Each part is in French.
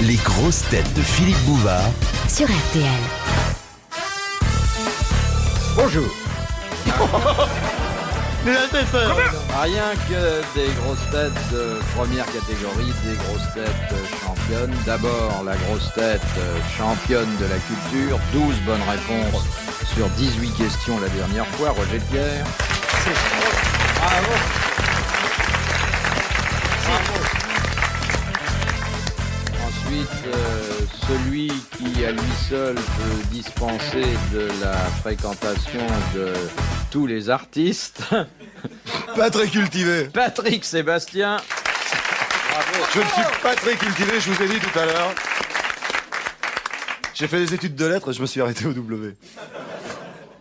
Les grosses têtes de Philippe Bouvard sur RTL. Bonjour. Rien que des grosses têtes de première catégorie, des grosses têtes championnes. D'abord, la grosse tête championne de la culture. 12 bonnes réponses sur 18 questions la dernière fois. Roger Pierre. Bravo. Ensuite, celui qui à lui seul peut dispenser de la fréquentation de tous les artistes. Pas très cultivé. Patrick Sébastien. Bravo. Je ne suis pas très cultivé, je vous ai dit tout à l'heure. J'ai fait des études de lettres et je me suis arrêté au W.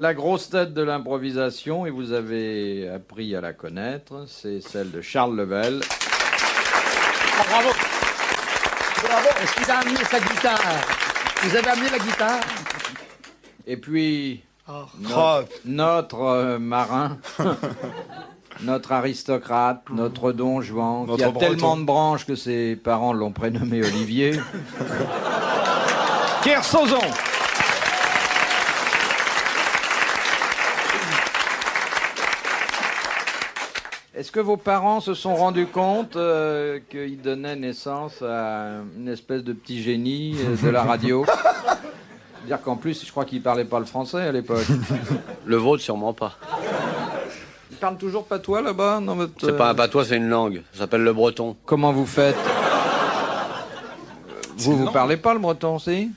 La grosse tête de l'improvisation, et vous avez appris à la connaître, c'est celle de Charles Lebel. Oh, bravo. Bravo. Est-ce qu'il a amené sa guitare? Vous avez amené la guitare? Et puis, Oh. notre marin, notre aristocrate, notre Don Juan, qui a Notre breton. tellement de branches que ses parents l'ont prénommé Olivier. Kersozon. Est-ce que vos parents se sont rendus compte qu'ils donnaient naissance à une espèce de petit génie de la radio? C'est-à-dire qu'en plus, je crois qu'ils parlaient pas le français à l'époque. Le vôtre, sûrement pas. Ils parlent toujours patois là-bas dans votre... C'est pas un patois, c'est une langue. Ça s'appelle le breton. Comment vous faites? Vous parlez pas le breton, si?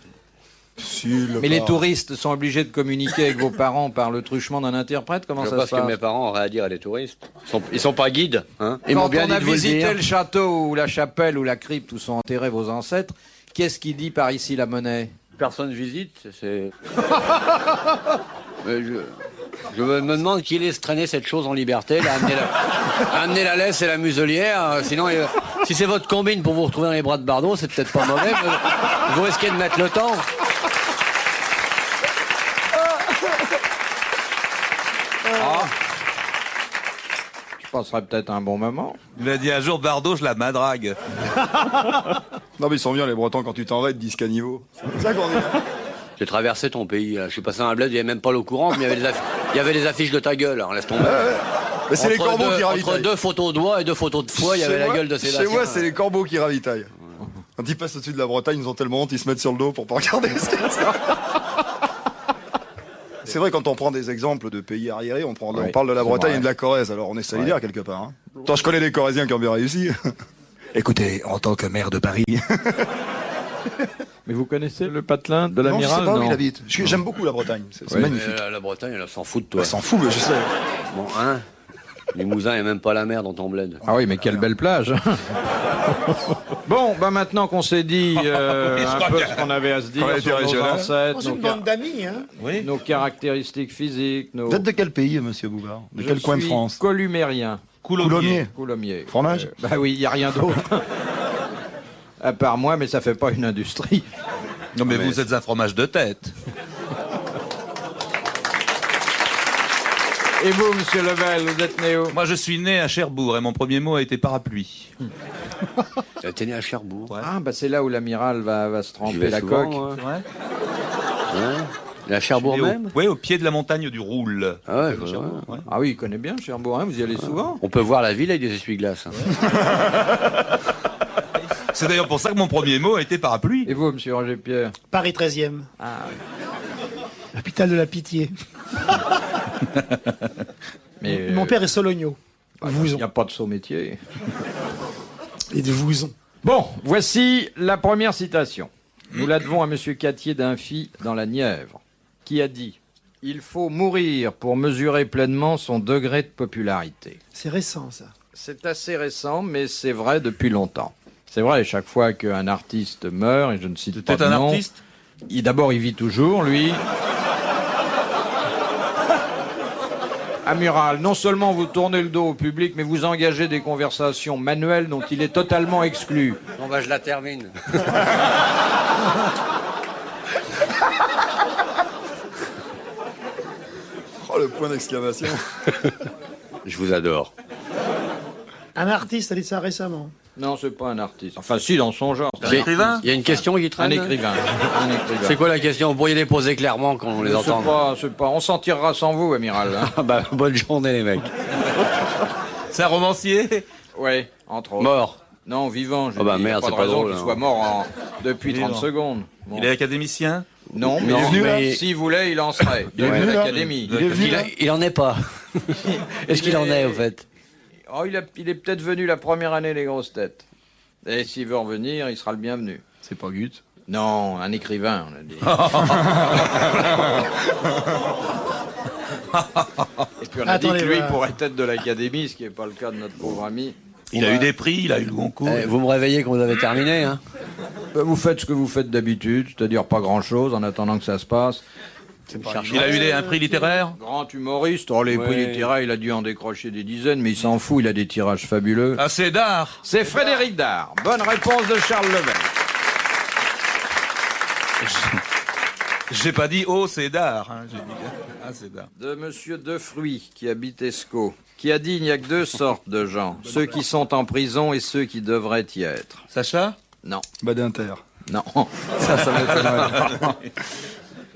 Mais les touristes sont obligés de communiquer avec vos parents par le truchement d'un interprète. Comment Je ça sais se pas ce que passe? mes parents auraient à dire à des touristes. Ils sont pas guides, hein. Ils Quand m'ont bien on dit a de vous le visité dire. le château ou la chapelle ou la crypte où sont enterrés vos ancêtres, qu'est-ce qui dit par ici la monnaie? Personne visite, c'est... Mais je me demande qui laisse traîner cette chose en liberté, là, amener la laisse et la muselière, sinon, si c'est votre combine pour vous retrouver dans les bras de Bardot, c'est peut-être pas mauvais, mais vous risquez de mettre le temps. Je passerai peut-être un bon moment. Il a dit un jour, Bardot, je la madrague. Non mais ils sont bien les Bretons, quand tu t'en vas, ils te disent caniveau. C'est ça qu'on dit. J'ai traversé ton pays, là. Je suis passé dans un bled, il n'y avait même pas l'eau courante, mais il y avait des affiches de ta gueule, alors laisse tomber. Mais c'est les Entre corbeaux qui entre ravitaillent. deux photos de doigts et deux photos de foie, il y avait la gueule de Chez Sébastien. moi, c'est les corbeaux qui ravitaillent. Quand ils passent au-dessus de la Bretagne, ils ont tellement honte, ils se mettent sur le dos pour pas regarder ce qu'il y a. C'est vrai, quand on prend des exemples de pays arriérés, on parle de la c'est Bretagne vrai. et de la Corrèze, alors on est solidaire quelque part. Hein. Attends, je connais des Corréziens qui ont bien réussi. Écoutez, en tant que maire de Paris... Mais vous connaissez le patelin de Non, je l'amiral? sais pas où il habite. J'aime beaucoup la Bretagne, c'est Ouais, magnifique. Mais la Bretagne, elle s'en fout de toi. Elle s'en fout, mais je sais. Bon, hein. Limousin, il n'y a même pas la mer dans ton bled. Ah oui, mais quelle belle plage. Bon, bah maintenant qu'on s'est dit un peu ce qu'on avait à se dire Qu'on a été sur nos régional. ancêtres, C'est une bande d'amis, hein? nos caractéristiques physiques, nos... Vous êtes de quel pays, monsieur Bouvard? De Je quel coin de suis France? Columérien. Coulommiers. Coulommiers. Fromage Bah oui, il n'y a rien d'autre. À part moi, mais ça fait pas une industrie. Non, mais vous êtes un fromage de tête. Et vous, monsieur Lebel, vous êtes né où? Moi, je suis né à Cherbourg et mon premier mot a été parapluie. T'es né à Cherbourg. Ah, bah c'est là où l'amiral va se J'y tremper vais la souvent, coque. moi. Ouais. Ouais. Et à Cherbourg même. Oui, au pied de la montagne du Roule. Ah ouais, je vois. Ouais. Ah oui, il connaît bien Cherbourg, hein, vous y allez souvent? On peut voir la ville avec des essuie-glaces. C'est d'ailleurs pour ça que mon premier mot a été parapluie. Et vous, monsieur Roger Pierre? Paris 13e. Ah oui. L'hôpital de la Pitié. Mais Mon père est Sologno. il Vouzon. n'y a pas de saut métier. Et de Vouzon. Bon, voici la première citation. Nous la devons à monsieur Cattier d'Infy dans la Nièvre, qui a dit « Il faut mourir pour mesurer pleinement son degré de popularité C'est récent, ça. ». C'est assez récent, mais c'est vrai depuis longtemps. C'est vrai, chaque fois qu'un artiste meurt, et je ne cite pas C'était de un nom, artiste? d'abord il vit toujours, lui. Amiral, non seulement vous tournez le dos au public, mais vous engagez des conversations manuelles dont il est totalement exclu. Bon bah je la termine. Oh, le point d'exclamation. Je vous adore. Un artiste a dit ça récemment. Non, c'est pas un artiste. Enfin, si, dans son genre. Un écrivain? Il y a une question qui Un traîne. écrivain. Un écrivain. C'est quoi la question? Vous pourriez les poser clairement quand on les entend. C'est pas. On s'en tirera sans vous, amiral. Hein. Ah bah, bonne journée les mecs. C'est un romancier? Oui, entre autres. Mort. Non, vivant. Oh bah merde, pas c'est de pas raison drôle, qu'il hein. soit mort depuis Vivant. 30 secondes. Bon. Il est académicien? Non, mais, Non, mais- s'il voulait, il en serait. Il est venu, de là l'académie. Il est venu, là Il en est pas. Est-ce qu'il en est au fait? Oh, il est peut-être venu la première année, les grosses têtes. Et s'il veut revenir, il sera le bienvenu. C'est pas Gut. Non, un écrivain, on a dit. Et puis on a dit Attendez, que lui voilà. pourrait être de l'académie, ce qui n'est pas le cas de notre pauvre ami. Il a eu des prix, il a eu le Goncourt. Vous me réveillez quand vous avez terminé, hein? Vous faites ce que vous faites d'habitude, c'est-à-dire pas grand-chose en attendant que ça se passe. Il a eu un prix littéraire? Grand humoriste, oh, les prix littéraires, il a dû en décrocher des dizaines, mais il s'en fout, il a des tirages fabuleux. Assez d'art. C'est Frédéric Dard. Bonne réponse de Charles Level. J'ai pas dit oh c'est d'art. Hein. J'ai dit assez d'art. De Monsieur Defruy, qui habite Escaut, qui a dit il n'y a que deux sortes de gens, ceux qui sont en prison et ceux qui devraient y être. Sacha? Non, Badinter. non, ça m'étonnerait.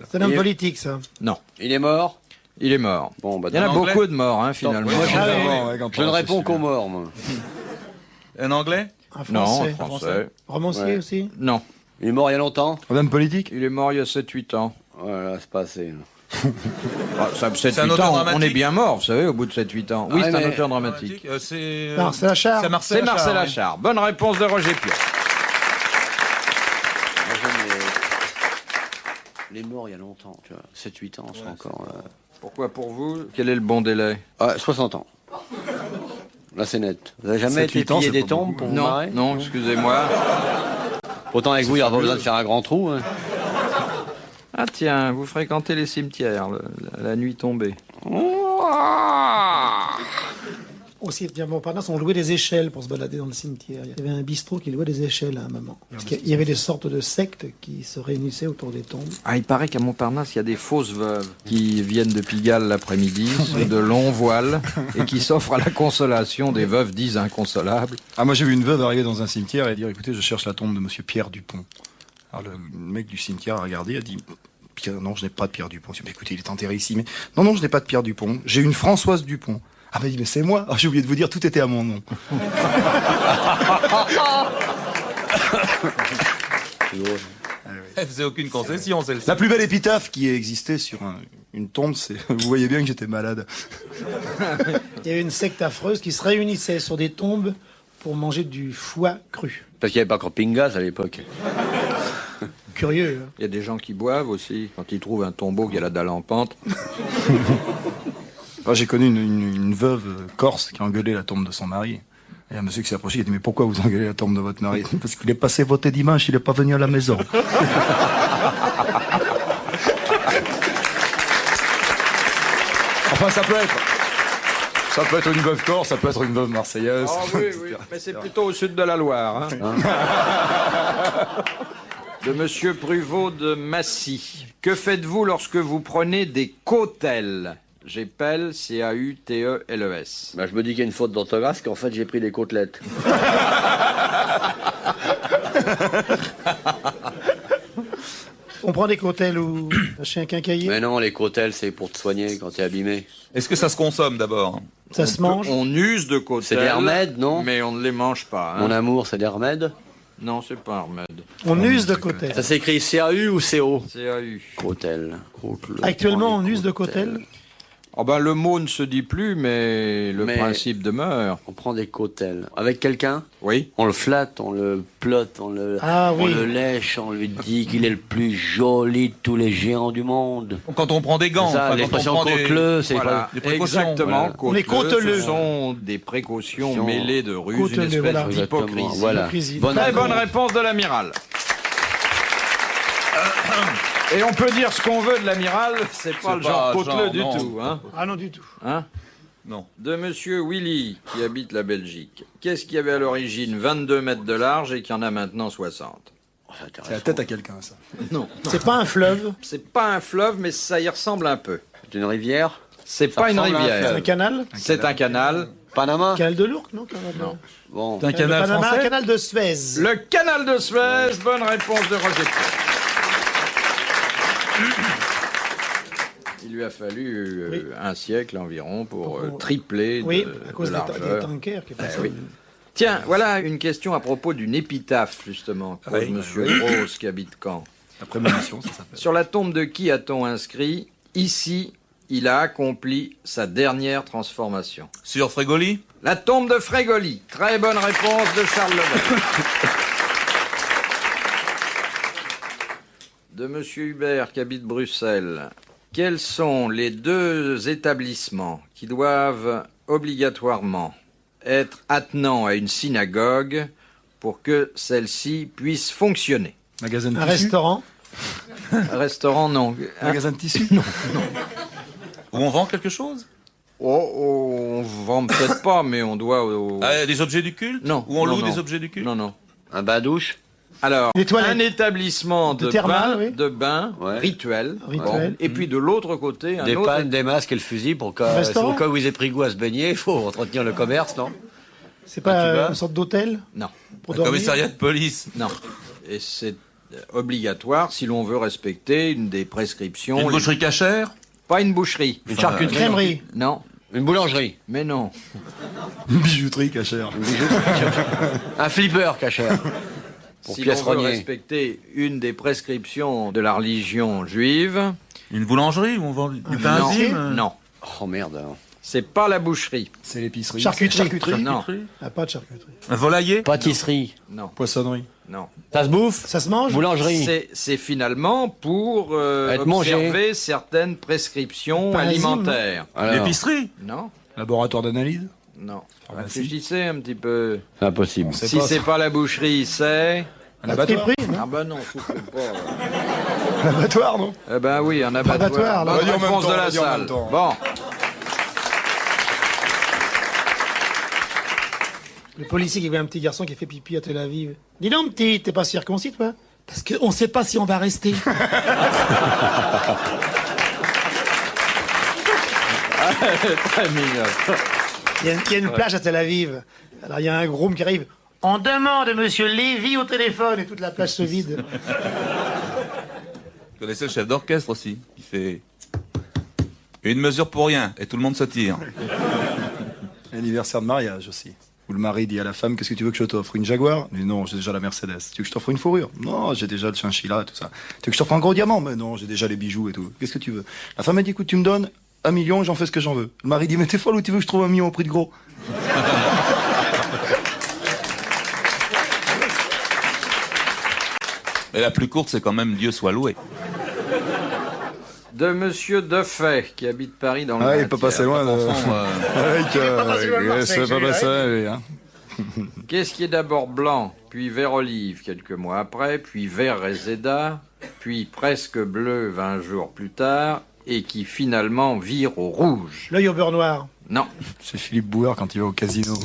C'est un homme politique, ça. Non, Il est mort? il est mort. Bon, bah, Il y en a En anglais beaucoup de morts, hein, finalement. moi, Ah, je ne réponds qu'aux morts, moi. Un anglais? Un Non, français. un Français. Romancier Ouais. aussi. Non, Il est mort il y a longtemps? Un homme politique. il est mort il y a 7-8 ans. Voilà, c'est pas assez. Ah, ça, 7-8 un auteur ans, on dramatique. est bien mort, vous savez, au bout de 7-8 ans. Oui, Ah, c'est un mais- auteur dramatique. C'est Non, c'est Achard. c'est Marcel C'est Marcel Achard, oui. Achard. Bonne réponse de Roger Piot. Moi, j'aime les morts il y a longtemps, tu vois. 7-8 ans, c'est encore... Pourquoi pour vous? Quel est le bon délai? 60 ans. Là, c'est net. Vous n'avez jamais 7-8 été ans, piller c'est des pas tombes beaucoup. pour vous Non, marrer? non, excusez-moi. Autant avec vous, il n'y aura pas besoin de faire un grand trou. Hein. Ah tiens, vous fréquentez les cimetières la nuit tombée. Au cimetière Montparnasse, on louait des échelles pour se balader dans le cimetière. Il y avait un bistrot qui louait des échelles à un moment. Parce qu'il y avait des sortes de sectes qui se réunissaient autour des tombes. Ah, il paraît qu'à Montparnasse, il y a des fausses veuves qui viennent de Pigalle l'après-midi, sous de longs voiles, et qui s'offrent à la consolation des veuves dites inconsolables. Ah, moi j'ai vu une veuve arriver dans un cimetière et dire écoutez, je cherche la tombe de monsieur Pierre Dupont. Alors le mec du cimetière a regardé, a dit Pierre, non, je n'ai pas de Pierre Dupont. Je dis, écoutez, il est enterré ici, mais non, non, je n'ai pas de Pierre Dupont. J'ai une Françoise Dupont. Ah, bah, il dit, mais c'est moi. Ah, j'ai oublié de vous dire, tout était à mon nom. Elle faisait aucune concession, celle-ci. La plus belle épitaphe qui ait existé sur une tombe, c'est vous voyez bien que j'étais malade. Il y avait une secte affreuse qui se réunissait sur des tombes pour manger du foie cru. Parce qu'il n'y avait pas encore Pingas à l'époque. Curieux. Hein. Il y a des gens qui boivent aussi, quand ils trouvent un tombeau qui a la dalle en pente. Moi, j'ai connu une veuve corse qui a engueulé la tombe de son mari. Et un monsieur qui s'est approché, il a dit, mais pourquoi vous engueulez la tombe de votre mari? Parce qu'il est passé voter dimanche, il n'est pas venu à la maison. Enfin, ça peut être une veuve corse, ça peut être une veuve marseillaise. Ah oui, oui, mais c'est plutôt au sud de la Loire. Hein. De Monsieur Pruvot de Massy. Que faites-vous lorsque vous prenez des cautèles? J'épelle C-A-U-T-E-L-E-S. Bah, je me dis qu'il y a une faute d'orthographe, qu'en fait j'ai pris des côtelettes. On prend des cautèles ou chez un quincaillier. Mais non, les côtelles, c'est pour te soigner quand t'es abîmé. Est-ce que ça se consomme d'abord? Ça se mange. On use de cautèles. C'est des remèdes, non? Mais on ne les mange pas. Hein. Mon amour, c'est des remèdes. Non, c'est pas un remède. On use de cautèles. Ça s'écrit C-A-U ou C-O? C-A-U. Côtel. Actuellement, on use de cautèles. Oh ben, le mot ne se dit plus, mais le principe demeure. On prend des côtelles. Avec quelqu'un? Oui. On le flatte, on le plotte, on le lèche, on lui dit qu'il est le plus joli de tous les géants du monde. Quand on prend des gants, Ça, enfin, quand on l'expression prend des... côteleux, c'est Voilà, pas... des précautions. exactement. Voilà. On est cauteleux. Ce sont des précautions Sont- mêlées de ruse, Cauteleux, une espèce voilà. d'hypocrisie. Exactement, voilà. Hypocrisie. Bonne Très réponse. bonne réponse de l'amiral. Et on peut dire ce qu'on veut de l'amiral, c'est pas le genre pas côteleux genre, du non. tout. Hein. Ah non, du tout. Hein. Non. De Monsieur Willy, qui habite la Belgique. Qu'est-ce qu'il y avait à l'origine 22 mètres de large et qu'il y en a maintenant 60? C'est la tête à quelqu'un, ça. Non. C'est pas un fleuve. C'est pas un fleuve, mais ça y ressemble un peu. C'est une rivière? C'est pas une ressemble à un rivière. C'est un canal. C'est un canal. Panama. Canal de l'Ourcq, non, canal de... Non. Bon. C'est un Le canal Panama, français. canal de Suez. Le canal de Suez, bonne réponse de Roger Pierre. Il lui a fallu Oui. un siècle environ pour Pour- tripler Oui, de à cause des largeur. tankers qui passaient. oui. Tiens, voilà une question à propos d'une épitaphe, justement, que pose Monsieur Grosse, qui habite Caen. Après ma mission, ça s'appelle. Sur la tombe de qui a-t-on inscrit « Ici, il a accompli sa dernière transformation ». Sur Frégoli. La tombe de Frégoli. Très bonne réponse de Charles Lebel. De Monsieur Hubert, qui habite Bruxelles. Quels sont les 2 établissements qui doivent obligatoirement être attenants à une synagogue pour que celle-ci puisse fonctionner? Magasin de Un tissu. restaurant. Restaurant, non. Magasin de tissu. Où on vend quelque chose. On vend peut-être pas, mais on doit... Des objets du culte. Non. Où on non, loue non. des objets du culte. Non, non. Un bain à douche. Alors, Les toilettes. un établissement De de, thermal, bain, oui. de bain Ouais. rituel. Rituel. Et puis de l'autre côté, un Des autre... pannes, des masques et le fusil pour Restaurant au cas où ils aient pris goût à se baigner, il faut entretenir le commerce, non? C'est tu pas vas une sorte d'hôtel Non, pour Un dormir. commissariat de police. non. Et c'est obligatoire si l'on veut respecter une des prescriptions. Une boucherie cachère. Pas une boucherie. Une Une charcuterie. crèmerie. Non, Une boulangerie. mais non. Une bijouterie cachère. Un flipper cachère. Pour Si pièces l'on veut rognées. respecter une des prescriptions de la religion juive, Une boulangerie où on vend du pain non, azime. non. Oh merde. C'est pas la boucherie. C'est l'épicerie. Charcuterie. Non, Ah, pas de charcuterie. Un volailler. Pâtisserie. non, Poissonnerie. non. Ça se bouffe. Ça se mange? Boulangerie. C'est finalement pour Être mangé. observer certaines prescriptions Pas alimentaires. Alors, L'épicerie. Non, Laboratoire d'analyse. non. Pharmacie. Réfléchissez un petit peu. c'est impossible. sait Si pas, c'est ça. pas la boucherie, c'est... Un abattoir. Triperie, non? Ah ben non, souffle pas. Un abattoir, non? Eh ben oui, un abattoir. Abattoir, là. Bonne On va dire en même réponse temps, de on la va dire en salle. même temps. Bon, Le policier qui voit un petit garçon qui fait pipi à Tel Aviv. Dis donc, petit, t'es pas circoncis, toi? Parce qu'on sait pas si on va rester. très mignon. Il y a une plage à Tel Aviv. Alors il y a un groom qui arrive. On demande Monsieur Lévy au téléphone et toute la plage se vide. Vous connaissez le chef d'orchestre aussi, qui fait une mesure pour rien et tout le monde se tire. Anniversaire de mariage aussi. Où le mari dit à la femme, qu'est-ce que tu veux que je t'offre? Une Jaguar? Mais non, j'ai déjà la Mercedes. Tu veux que je t'offre une fourrure? Non, j'ai déjà le chinchilla, tout ça. Tu veux que je t'offre un gros diamant? Mais non, j'ai déjà les bijoux et tout. Qu'est-ce que tu veux? La femme a dit, écoute, tu me donnes 1 million, j'en fais ce que j'en veux. Le mari dit, mais t'es folle ou tu veux que je trouve 1 million au prix de gros? Mais la plus courte, c'est quand même Dieu soit loué. De Monsieur Defay, qui habite Paris dans le Ah, il est pas 20e. passé loin. Marseille, C'est pas j'ai passé, lui, hein. Qu'est-ce qui est d'abord blanc, puis vert olive quelques mois après, puis vert réseda, puis presque bleu 20 jours plus tard, et qui finalement vire au rouge? L'œil au beurre noir. Non, C'est Philippe Bouheur quand il va au casino.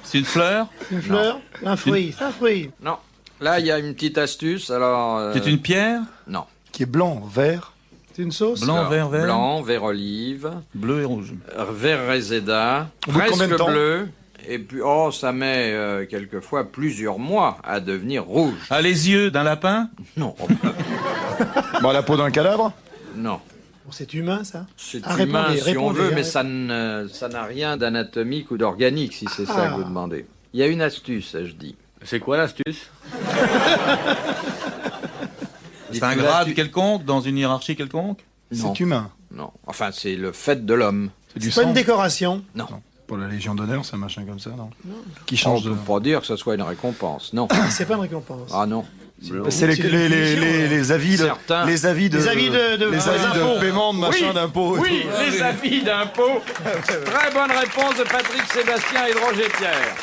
C'est une fleur. Une fleur. Un fruit. C'est un fruit. non. Là, il y a une petite astuce, alors... C'est une pierre. Non. Qui est blanc, vert. C'est une sauce. Blanc, vert, vert. Blanc, vert olive, Bleu et rouge. vert réseda, Au bout de combien de presque temps bleu, et puis, ça met quelquefois plusieurs mois à devenir rouge. Ah, les yeux d'un lapin. Non, Bon, la peau d'un cadavre. non. Bon, c'est humain, ça. C'est Ah, humain répondez, si on répondez, veut, hein. mais ça n'a rien d'anatomique ou d'organique, si c'est ça que vous demandez. Il y a une astuce, je dis. C'est quoi l'astuce? C'est un grade quelconque dans une hiérarchie quelconque. Non, C'est humain. non. Enfin, c'est le fait de l'homme. C'est du C'est pas sang. une décoration. Non. Pour la Légion d'honneur, c'est un machin comme ça, non? Qui On change de. ne peut pas dire que ce soit une récompense. Non. C'est pas une récompense. Ah non. C'est les avis de. Certains. Les avis de. Les avis de les avis d'impôts. de paiement de machin Oui, d'impôts. et Oui, tout. les avis d'impôts. Très bonne réponse de Patrick Sébastien et de Roger Pierre.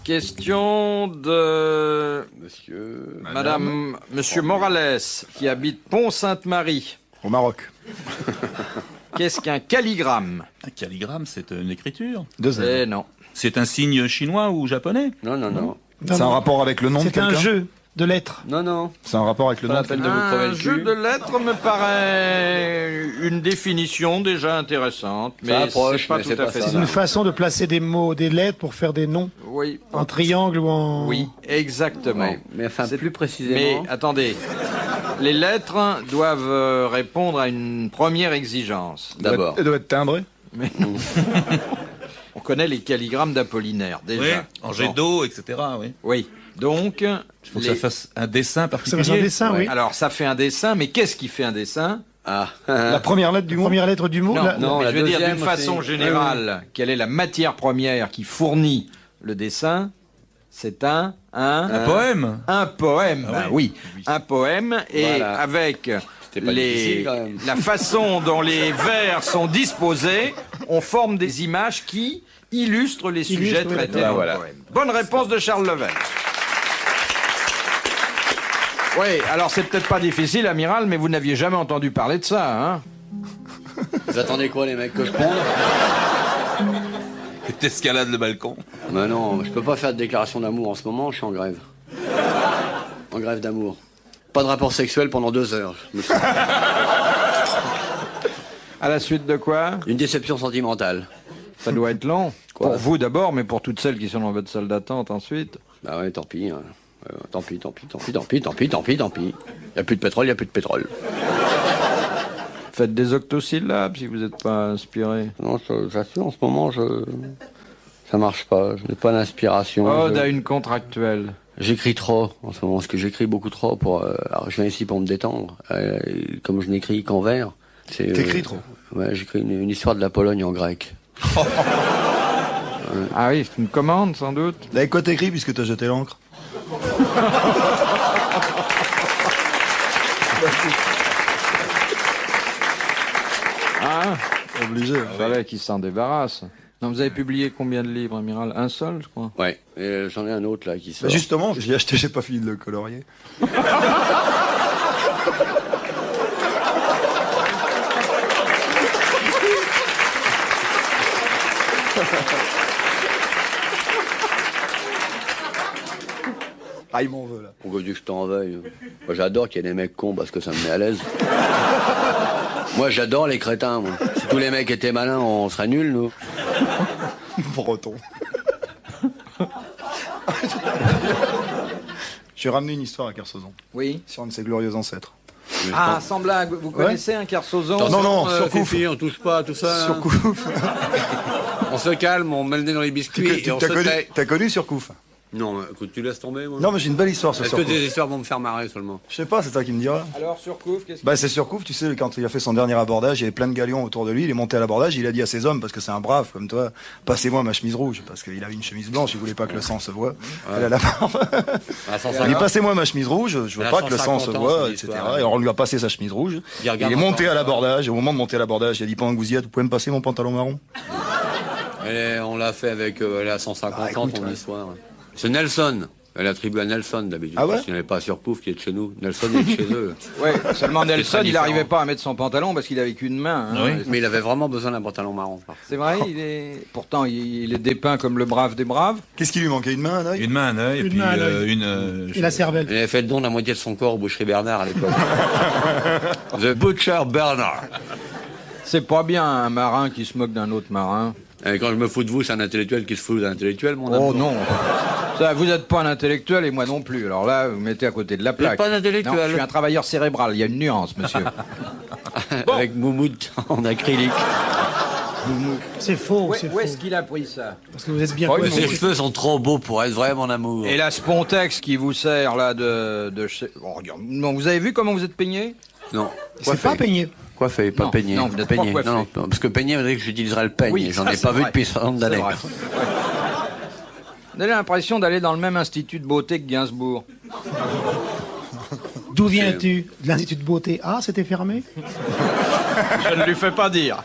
Question de Monsieur Morales, qui habite Pont-Sainte-Marie. Au Maroc. Qu'est-ce qu'un calligramme? Un calligramme, c'est une écriture. Eh non. C'est un signe chinois ou japonais? Non, non, non. Non, C'est un non. rapport avec le nom de C'est un quelqu'un? jeu de lettres. Non, non. C'est un rapport avec le Pas nom la de peine quelqu'un? de vous crever Un le jeu cul. de lettres me paraît une définition déjà intéressante, mais approche, c'est pas mais tout c'est à pas fait ça. C'est ça. une façon de placer des mots, des lettres pour faire des noms. Oui. En triangle ou en... Oui, exactement. Ouais, mais enfin, C'est- plus Mais précisément. attendez, les lettres doivent répondre à une première exigence. D'abord. Elle doit être timbrée. On connaît les calligrammes d'Apollinaire, déjà. Oui, en jet Bon. d'eau, etc. Oui. Oui. Donc, Il faut que ça fasse un dessin Ça particulier. va un dessin, oui. alors ça fait un dessin, mais qu'est-ce qui fait un dessin? Ah. La première lettre du mot. Première lettre du mot. Non, la- non. mais la je veux dire deuxième d'une façon aussi. générale, quelle est la matière première qui fournit le dessin? C'est un Un poème. un poème. Ah Ben oui. oui, un poème, et Voilà. avec C'était pas difficile, quand même. la façon dont les vers sont disposés, on forme des images qui illustrent les sujets Illustrent, oui, traités d'accord. dans Voilà. le poème. Bonne réponse de Charles Level. Oui, alors c'est peut-être pas difficile, amiral, mais vous n'aviez jamais entendu parler de ça, hein? Vous attendez quoi, les mecs, que je ponde? Et t'escalades le balcon. Mais non, je peux pas faire de déclaration d'amour en ce moment, je suis en grève. En grève d'amour. Pas de rapport sexuel pendant 2 heures. Je me suis- À la suite de quoi? Une déception sentimentale. Ça doit être long. Quoi? Pour vous d'abord, mais pour toutes celles qui sont dans votre salle d'attente ensuite. Bah ouais, tant pis. Hein. Tant pis. Y a plus de pétrole, y a plus de pétrole. Faites des octosyllabes si vous n'êtes pas inspiré. Non, j'assure, en ce moment, ça marche pas. Je n'ai pas d'inspiration. Ode à une contractuelle. J'écris trop en ce moment, parce que j'écris beaucoup trop pour. Alors, je viens ici pour me détendre. Comme je n'écris qu'en vers. T'écris trop. Ouais, j'écris une histoire de la Pologne en grec. Ah oui, c'est une commande sans doute. Avec quoi t'écris puisque t'as jeté l'encre? Ah, Obligé. il fallait qu'il s'en débarrasse. Non, vous avez publié combien de livres, amiral? Un seul, je crois. Ouais, et j'en ai un autre là qui sort. Bah justement, je l'ai acheté, j'ai pas fini de le colorier. Ah, il m'en veut là. Pourquoi tu veux que je t'en veuille? Moi, j'adore qu'il y ait des mecs cons parce que ça me met à l'aise. Moi, j'adore les crétins, moi. Si tous les mecs étaient malins, on serait nuls, nous. Breton. J'ai ramené une histoire à Kersozon, Oui. sur un de ses glorieux ancêtres. Ah, sans blague, vous connaissez un Kersozon? Non, sur Couf. Fifi, on touche pas à tout ça. Sur Couf. On se calme, on met le nez dans les biscuits et on se tait. T'as connu sur Couf? Non, mais écoute, tu laisses tomber, moi. Non, mais j'ai une belle histoire sur Est-ce que Couf. tes histoires vont me faire marrer seulement? Je sais pas, c'est toi qui me diras. Alors, Surcouf, qu'est-ce que... Bah c'est Surcouf, tu sais, quand il a fait son dernier abordage, il y avait plein de galions autour de lui, il est monté à l'abordage, il a dit à ses hommes, parce que c'est un brave comme toi, passez-moi ma chemise rouge, parce qu'il avait une chemise blanche, il voulait pas que le sang se voie. Elle a la barbe. À Il dit passez-moi ma chemise rouge, je veux Elle a pas que le sang se 150 ans, voit, cette etc. histoire. Et alors on lui a passé sa chemise rouge. Il regarde Il est monté encore. à l'abordage, et au moment de monter à l'abordage, il a dit pendant que vous y êtes, vous pouvez me passer mon pantalon marron? On l'a fait avec elle a 150 ans, écoute, ton ouais. histoire. C'est Nelson. Elle attribue à Nelson d'habitude. Ah ouais Parce qu'il n'y avait pas sur Pouf qui est de chez nous. Nelson est de chez eux. Ouais, seulement Nelson, très il n'arrivait différent. pas à mettre son pantalon parce qu'il avait qu'une main. hein. Oui. Mais il avait vraiment besoin d'un pantalon marron. C'est vrai, pourtant il est dépeint comme le brave des braves. Qu'est-ce qui lui manquait? Une main, un œil? Une main, un œil, et Une puis main, un œil. une... Et la cervelle. Il avait fait le don de la moitié de son corps au Boucherie Bernard à l'époque. The Butcher Bernard. C'est pas bien un marin qui se moque d'un autre marin. Et quand je me fous de vous, c'est un intellectuel qui se fout d'un intellectuel, mon Oh amour. non. Ça, vous n'êtes pas un intellectuel et moi non plus. Alors là, vous mettez à côté de la plaque. pas un intellectuel. Non, je suis un travailleur cérébral. Il y a une nuance, monsieur. Avec moumoute en acrylique. C'est faux, Où c'est est-ce faux. qu'il a pris ça? Parce que vous êtes bien Oh, connu. Ses cheveux sont trop beaux pour être vrai, mon amour. Et la Spontex qui vous sert là de oh, regarde. Non, vous avez vu comment vous êtes peigné? Non. C'est pas peigné. Coiffé, pas Non, peigné. non, vous n'êtes pas peigné. coiffé. Non, parce que peigné, veut dire que j'utiliserai le peigne. J'en ça, ai c'est pas vu vrai. depuis 60 C'est années. vrai. Vous avez l'impression d'aller dans le même institut de beauté que Gainsbourg. D'où viens-tu? De l'Institut de beauté. Ah, c'était fermé? Je ne lui fais pas dire.